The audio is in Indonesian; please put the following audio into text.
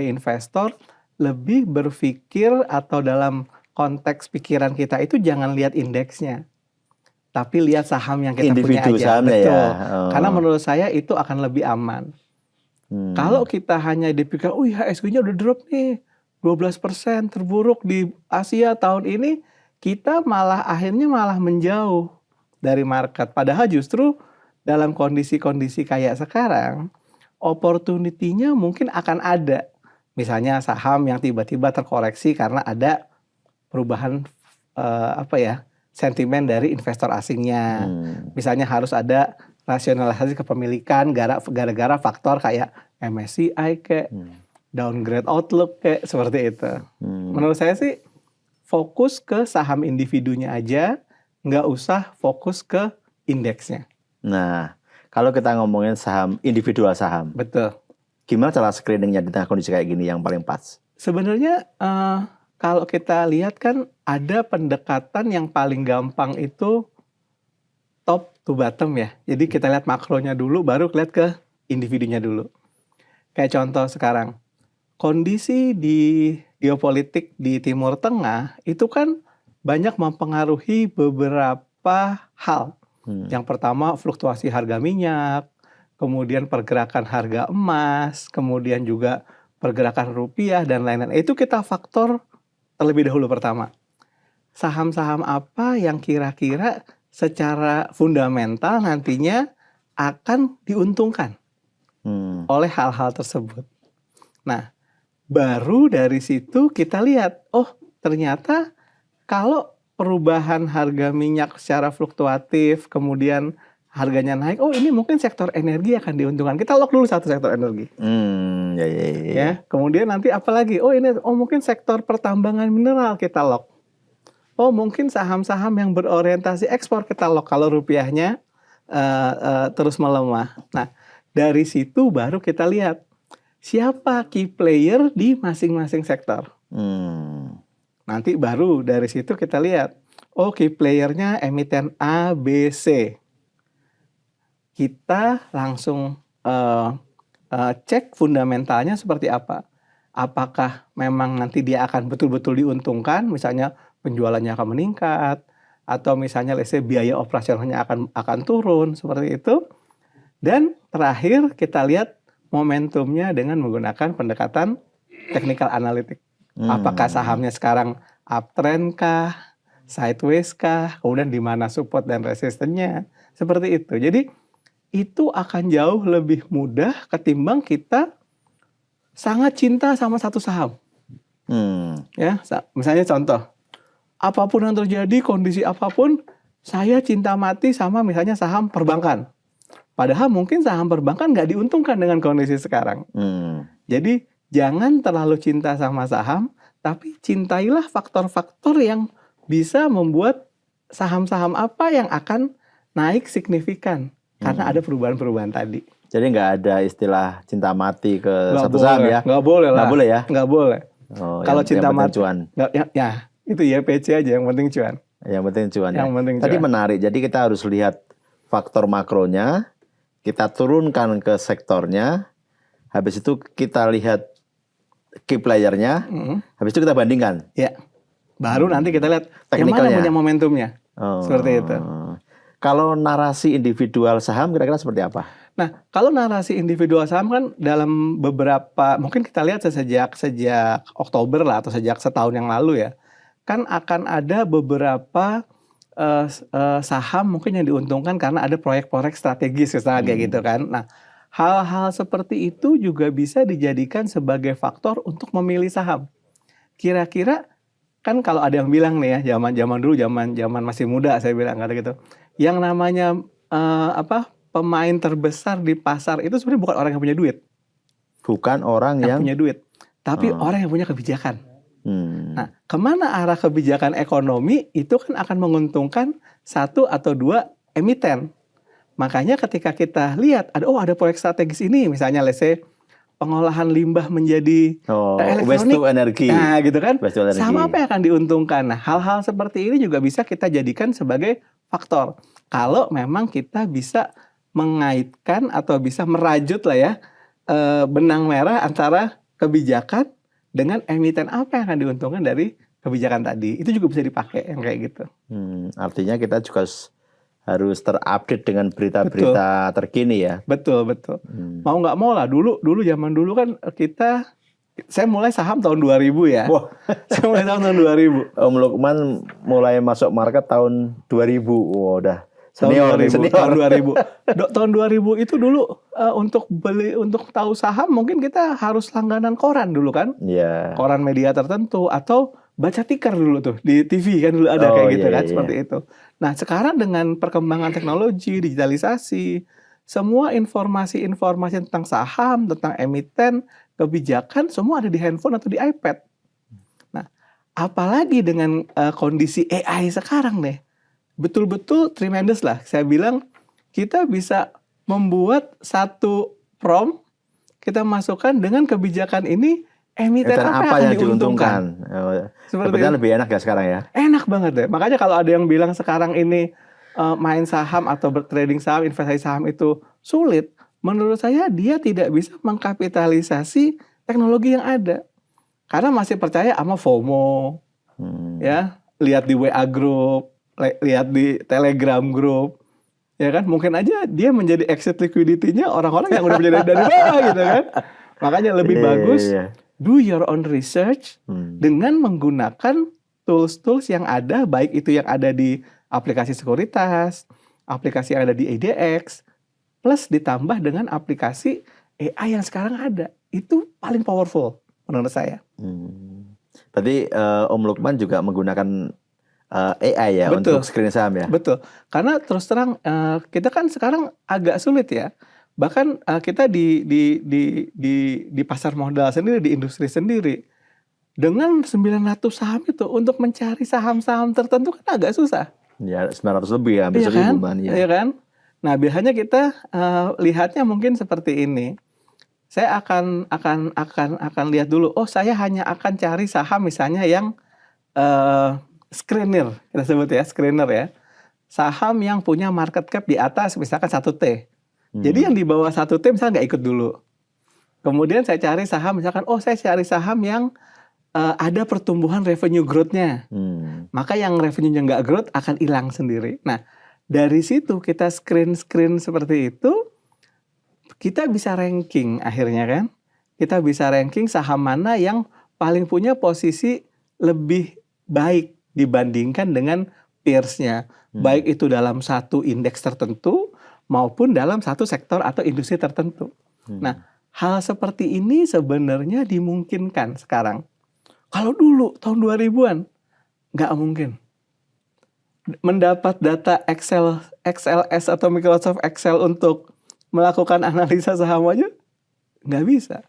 investor lebih berpikir atau dalam konteks pikiran kita itu jangan lihat indeksnya, tapi lihat saham yang kita punya Individu aja. sahamnya ya. Betul. Oh. Karena menurut saya itu akan lebih aman. Kalau kita hanya dipikir, IHSG-nya udah drop nih, 12% terburuk di Asia tahun ini, kita akhirnya malah menjauh dari market. Padahal justru dalam kondisi-kondisi kayak sekarang, opportunity-nya mungkin akan ada. Misalnya saham yang tiba-tiba terkoreksi karena ada perubahan sentimen dari investor asingnya. Misalnya harus ada rasionalisasi kepemilikan gara-gara faktor kayak MSCI kayak downgrade outlook kayak seperti itu. Menurut saya sih fokus ke saham individunya aja, nggak usah fokus ke indeksnya. Nah, kalau kita ngomongin saham, individual saham. Betul. Gimana cara screeningnya di tengah kondisi kayak gini yang paling pas? Sebenarnya kalau kita lihat kan ada pendekatan yang paling gampang itu top to bottom ya. Jadi kita lihat makronya dulu, baru lihat ke individunya dulu. Kayak contoh sekarang, kondisi di geopolitik di Timur Tengah itu kan banyak mempengaruhi beberapa hal. Yang pertama fluktuasi harga minyak, kemudian pergerakan harga emas, kemudian juga pergerakan rupiah dan lain-lain. Itu kita faktor terlebih dahulu pertama. Saham-saham apa yang kira-kira secara fundamental nantinya akan diuntungkan oleh hal-hal tersebut. Nah, baru dari situ kita lihat, ternyata kalau perubahan harga minyak secara fluktuatif, kemudian harganya naik, ini mungkin sektor energi akan diuntungkan. Kita lock dulu satu sektor energi. Ya, kemudian nanti apa lagi? Mungkin sektor pertambangan mineral kita lock. Mungkin saham-saham yang berorientasi ekspor kita lock kalau rupiahnya terus melemah. Nah, dari situ baru kita lihat siapa key player di masing-masing sektor. Nanti baru dari situ kita lihat, key playernya emiten A, B, C. Kita langsung cek fundamentalnya seperti apa. Apakah memang nanti dia akan betul-betul diuntungkan, misalnya penjualannya akan meningkat, atau misalnya biaya operasionalnya akan turun, seperti itu. Dan terakhir kita lihat momentumnya dengan menggunakan pendekatan technical analytic. Apakah sahamnya sekarang uptrend kah, sideways kah, kemudian di mana support dan resistennya, seperti itu. Jadi itu akan jauh lebih mudah ketimbang kita sangat cinta sama satu saham. Ya, misalnya contoh, apapun yang terjadi, kondisi apapun, saya cinta mati sama misalnya saham perbankan. Padahal mungkin saham perbankan nggak diuntungkan dengan kondisi sekarang. Jadi jangan terlalu cinta sama saham, tapi cintailah faktor-faktor yang bisa membuat saham-saham apa yang akan naik signifikan. Karena ada perubahan-perubahan tadi. Jadi nggak ada istilah cinta mati ke satu saham ya? Nggak boleh lah. Nggak boleh ya? Nggak boleh. Kalau cinta mati, cuan. Itu YPC aja, yang penting cuan. Yang penting cuan ya. Tadi menarik, jadi kita harus lihat faktor makronya, kita turunkan ke sektornya, habis itu kita lihat key playernya, habis itu kita bandingkan. Ya, baru nanti kita lihat yang mana punya momentumnya. Seperti itu. Kalau narasi individual saham kira-kira seperti apa? Nah, kalau narasi individual saham kan dalam beberapa, mungkin kita lihat sejak Oktober lah atau sejak setahun yang lalu ya, kan akan ada beberapa saham mungkin yang diuntungkan karena ada proyek-proyek strategis misalnya kayak gitu kan. Nah, hal-hal seperti itu juga bisa dijadikan sebagai faktor untuk memilih saham. Kira-kira kan kalau ada yang bilang nih ya, zaman dulu, zaman masih muda saya bilang kata gitu. Yang namanya pemain terbesar di pasar itu sebenarnya bukan orang yang punya duit. Bukan orang yang punya duit, tapi orang yang punya kebijakan. Nah, kemana arah kebijakan ekonomi itu kan akan menguntungkan satu atau dua emiten. Makanya ketika kita lihat ada proyek strategis ini, misalnya let's say pengolahan limbah menjadi elektronik, waste to energy. Nah, gitu kan. Sama apa yang akan diuntungkan. Nah, hal-hal seperti ini juga bisa kita jadikan sebagai faktor. Kalau memang kita bisa mengaitkan atau bisa merajut lah ya benang merah antara kebijakan dengan emiten apa yang akan diuntungkan dari kebijakan tadi. Itu juga bisa dipakai yang kayak gitu. Artinya kita juga harus terupdate dengan berita-berita terkini ya. Betul. Mau nggak mau lah, dulu zaman dulu kan saya mulai saham tahun 2000 ya. Wah. Saya mulai tahun 2000. Om Lukman mulai masuk market tahun 2000. Wah, udah senior. Tahun 2000. Tahun 2000 itu dulu untuk tahu saham mungkin kita harus langganan koran dulu kan. Iya. Koran media tertentu atau baca ticker dulu tuh di TV kan dulu ada kayak gitu kan, seperti itu. Nah, sekarang dengan perkembangan teknologi, digitalisasi, semua informasi tentang saham, tentang emiten, kebijakan semua ada di handphone atau di iPad. Nah, apalagi dengan kondisi AI sekarang nih. Betul-betul tremendous lah. Saya bilang kita bisa membuat satu prompt, kita masukkan dengan kebijakan ini emiten apa yang diuntungkan. Sebenarnya lebih enak ya sekarang ya? Enak banget deh. Makanya kalau ada yang bilang sekarang ini main saham atau bertrading saham, investasi saham itu sulit, menurut saya dia tidak bisa mengkapitalisasi teknologi yang ada. Karena masih percaya sama FOMO, ya, lihat di WA Group, lihat di Telegram Group, ya kan? Mungkin aja dia menjadi exit liquidity-nya orang-orang yang udah menjadi dari bawah gitu kan. Makanya lebih bagus do your own research dengan menggunakan tools-tools yang ada, baik itu yang ada di aplikasi sekuritas, aplikasi yang ada di ADX, plus ditambah dengan aplikasi AI yang sekarang ada. Itu paling powerful menurut saya. Berarti Om Lukman juga menggunakan AI ya. Betul. Untuk screening saham ya? Betul. Karena terus terang kita kan sekarang agak sulit ya. Bahkan kita di pasar modal sendiri, di industri sendiri, dengan 900 saham itu untuk mencari saham-saham tertentu kan agak susah. Ya, 900 lebih ya, hampir 1000 kan? Iya kan? Nah, biasanya kita lihatnya mungkin seperti ini. Saya akan lihat dulu. Oh, saya hanya akan cari saham misalnya yang screener, kita sebut ya, screener ya. Saham yang punya market cap di atas misalkan 1T. Jadi yang di bawah 1T misalnya nggak ikut dulu. Kemudian saya cari saham misalkan, saya cari saham yang ada pertumbuhan revenue growth-nya. Maka yang revenue-nya nggak growth akan hilang sendiri. Nah, dari situ kita screen seperti itu, kita bisa ranking akhirnya kan. Kita bisa ranking saham mana yang paling punya posisi lebih baik dibandingkan dengan peers-nya. Baik itu dalam satu indeks tertentu, maupun dalam satu sektor atau industri tertentu. Nah, hal seperti ini sebenarnya dimungkinkan sekarang. Kalau dulu tahun 2000-an nggak mungkin. Mendapat data XLS atau Microsoft Excel untuk melakukan analisa saham aja nggak bisa.